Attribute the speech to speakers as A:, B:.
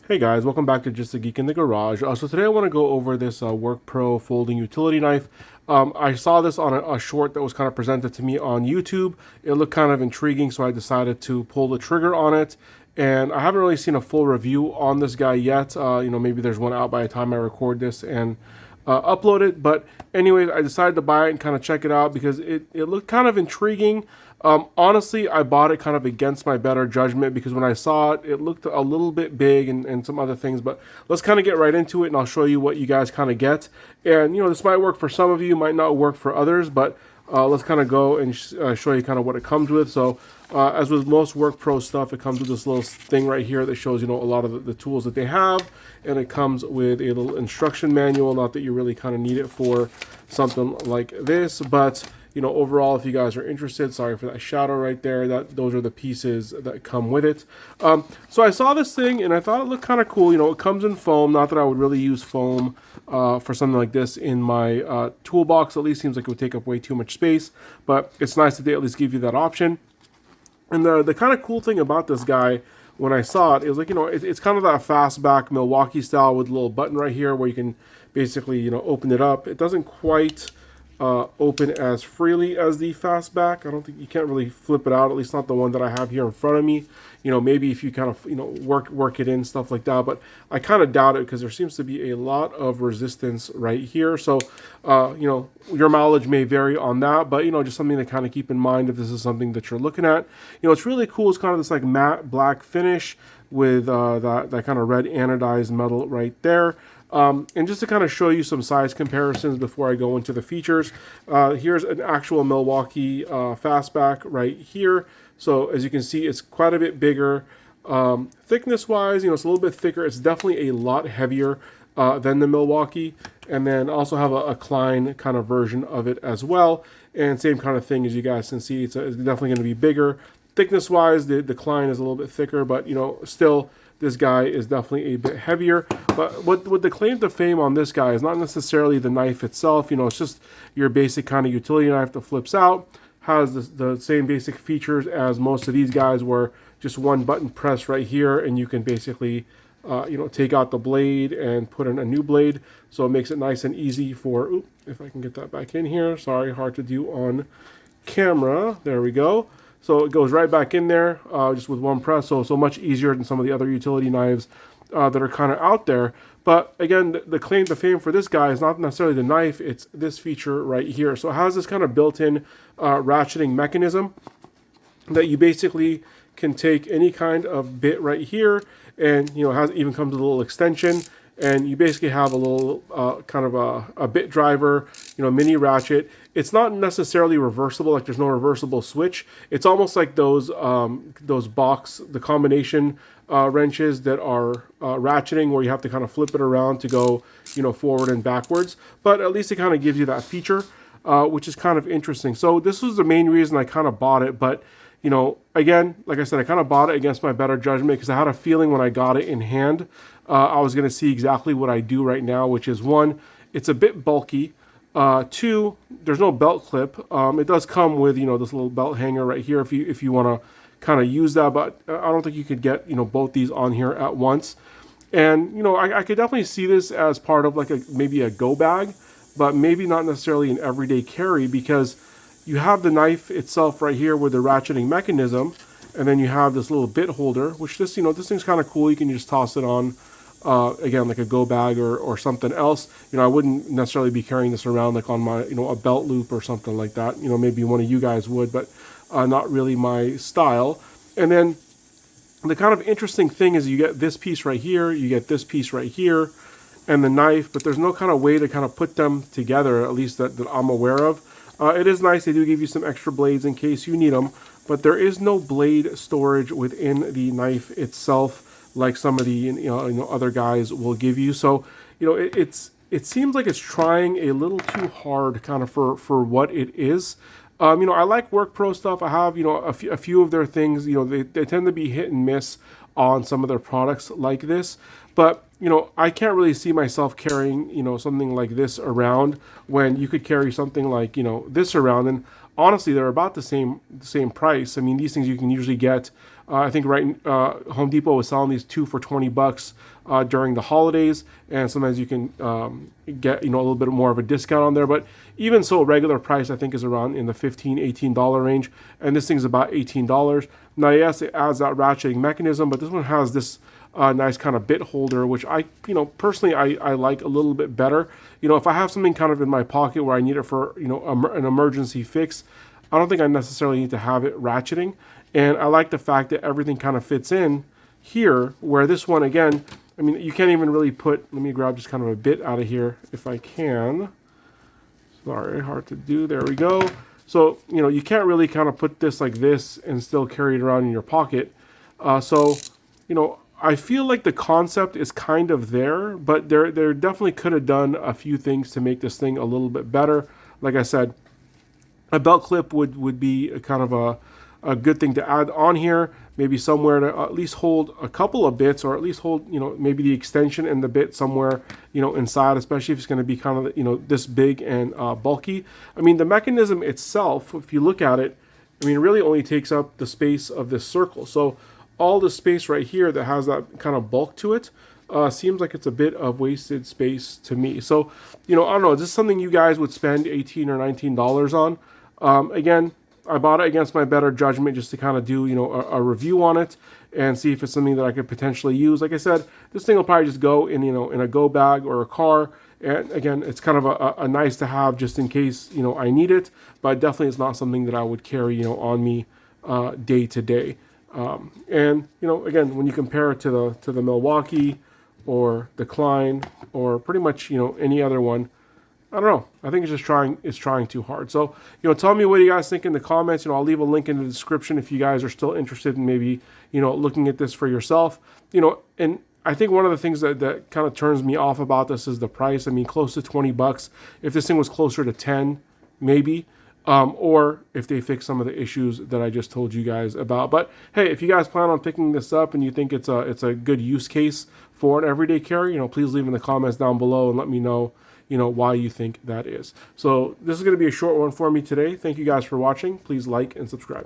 A: Hey guys, welcome back to Just a Geek in the Garage. So today I want to go over this WORKPRO Folding Utility Knife. I saw this on a short that was kind of presented to me on YouTube. It looked kind of intriguing, so I decided to pull the trigger on it. And I haven't really seen a full review on this guy yet. Maybe there's one out by the time I record this and upload it. But anyways, I decided to buy it and kind of check it out because it looked kind of intriguing. Honestly, I bought it kind of against my better judgment because when I saw it, it looked a little bit big and some other things. But let's kind of get right into it and I'll show you what you guys kind of get. And, this might work for some of you, might not work for others, but let's kind of go and show you kind of what it comes with. So as with most WORKPRO stuff, it comes with this little thing right here that shows, a lot of the tools that they have. And it comes with a little instruction manual, not that you really kind of need it for something like this, but overall, if you guys are interested, sorry for that shadow right there, those are the pieces that come with it. So I saw this thing and I thought it looked kind of cool. It comes in foam, not that I would really use foam for something like this in my toolbox. At least seems like it would take up way too much space, but it's nice that they at least give you that option. And the kind of cool thing about this guy, when I saw it, it was like, it's kind of that fastback Milwaukee style with a little button right here where you can basically, open it up. It doesn't quite open as freely as the fastback. I don't think you can't really flip it out, at least not the one that I have here in front of me. Maybe if you kind of work it in, stuff like that, but I kind of doubt it because there seems to be a lot of resistance right here. So your mileage may vary on that, but just something to kind of keep in mind if this is something that you're looking at. It's really cool. It's kind of this like matte black finish with that kind of red anodized metal right there. And just to kind of show you some size comparisons before I go into the features, here's an actual Milwaukee fastback right here. So as you can see, it's quite a bit bigger. Thickness wise, it's a little bit thicker. It's definitely a lot heavier than the Milwaukee. And then also have a Klein kind of version of it as well. And same kind of thing as you guys can see, it's definitely going to be bigger. Thickness wise, the Klein is a little bit thicker, but still, this guy is definitely a bit heavier. But what the claim to fame on this guy is not necessarily the knife itself. It's just your basic kind of utility knife that flips out. Has the same basic features as most of these guys, where just one button press right here, and you can basically take out the blade and put in a new blade. So it makes it nice and easy for, if I can get that back in here. Sorry, hard to do on camera. There we go. So it goes right back in there just with one press. So much easier than some of the other utility knives that are kind of out there. But again, the claim to fame for this guy is not necessarily the knife. It's this feature right here. So it has this kind of built-in ratcheting mechanism that you basically can take any kind of bit right here, and even comes with a little extension. And you basically have a little kind of a bit driver, mini ratchet. It's not necessarily reversible, like there's no reversible switch. It's almost like those the combination wrenches that are ratcheting, where you have to kind of flip it around to go, forward and backwards. But at least it kind of gives you that feature, which is kind of interesting. So this was the main reason I kind of bought it. But again, like I said, I kind of bought it against my better judgment because I had a feeling when I got it in hand, I was going to see exactly what I do right now, which is, one, it's a bit bulky. Two, there's no belt clip. It does come with, this little belt hanger right here if you want to kind of use that, but I don't think you could get, both these on here at once. And, I could definitely see this as part of like maybe a go bag, but maybe not necessarily an everyday carry, because you have the knife itself right here with the ratcheting mechanism, and then you have this little bit holder, which this thing's kind of cool. You can just toss it on, again, like a go bag or something else. I wouldn't necessarily be carrying this around like on my, a belt loop or something like that. Maybe one of you guys would, but not really my style. And then the kind of interesting thing is you get this piece right here, you get this piece right here, and the knife, but there's no kind of way to kind of put them together, at least that I'm aware of. It is nice. They do give you some extra blades in case you need them, but there is no blade storage within the knife itself, like some of the other guys will give you. So it seems like it's trying a little too hard kind of for what it is. I like WORKPRO stuff. I have a few of their things. They tend to be hit and miss on some of their products like this, but I can't really see myself carrying something like this around when you could carry something like this around. And honestly, they're about the same price. I mean, these things you can usually get I think Home Depot was selling these 2 for $20 during the holidays, and sometimes you can get a little bit more of a discount on there. But even so, regular price I think is around in the $15-18 range, and this thing's about $18. Now yes, it adds that ratcheting mechanism, but this one has this nice kind of bit holder, which I personally I like a little bit better. If I have something kind of in my pocket where I need it for an emergency fix, I don't think I necessarily need to have it ratcheting. And I like the fact that everything kind of fits in here, where this one, again, I mean, you can't even really put, let me grab just kind of a bit out of here if I can. Sorry, hard to do. There we go. So, you can't really kind of put this like this and still carry it around in your pocket. I feel like the concept is kind of there, but there definitely could have done a few things to make this thing a little bit better. Like I said, a belt clip would be a kind of a good thing to add on here, maybe somewhere to at least hold a couple of bits, or at least hold maybe the extension and the bit somewhere inside, especially if it's going to be kind of this big and bulky. I mean, the mechanism itself, if you look at it, I mean, it really only takes up the space of this circle. So all the space right here that has that kind of bulk to it seems like it's a bit of wasted space to me. So I don't know, is this something you guys would spend $18 or $19 on? Again, I bought it against my better judgment just to kind of do, a review on it and see if it's something that I could potentially use. Like I said, this thing will probably just go in, in a go bag or a car. And again, it's kind of a nice to have just in case, I need it, but definitely it's not something that I would carry, on me day to day. And, again, when you compare it to the Milwaukee or the Klein or pretty much, any other one, I don't know. I think it's trying too hard. So, tell me what you guys think in the comments. I'll leave a link in the description if you guys are still interested in maybe, looking at this for yourself. And I think one of the things that kind of turns me off about this is the price. I mean, close to $20. If this thing was closer to 10, maybe. Or if they fix some of the issues that I just told you guys about. But hey, if you guys plan on picking this up and you think it's a good use case for an everyday carry, please leave in the comments down below and let me know, why you think that is. So this is going to be a short one for me today. Thank you guys for watching. Please like and subscribe.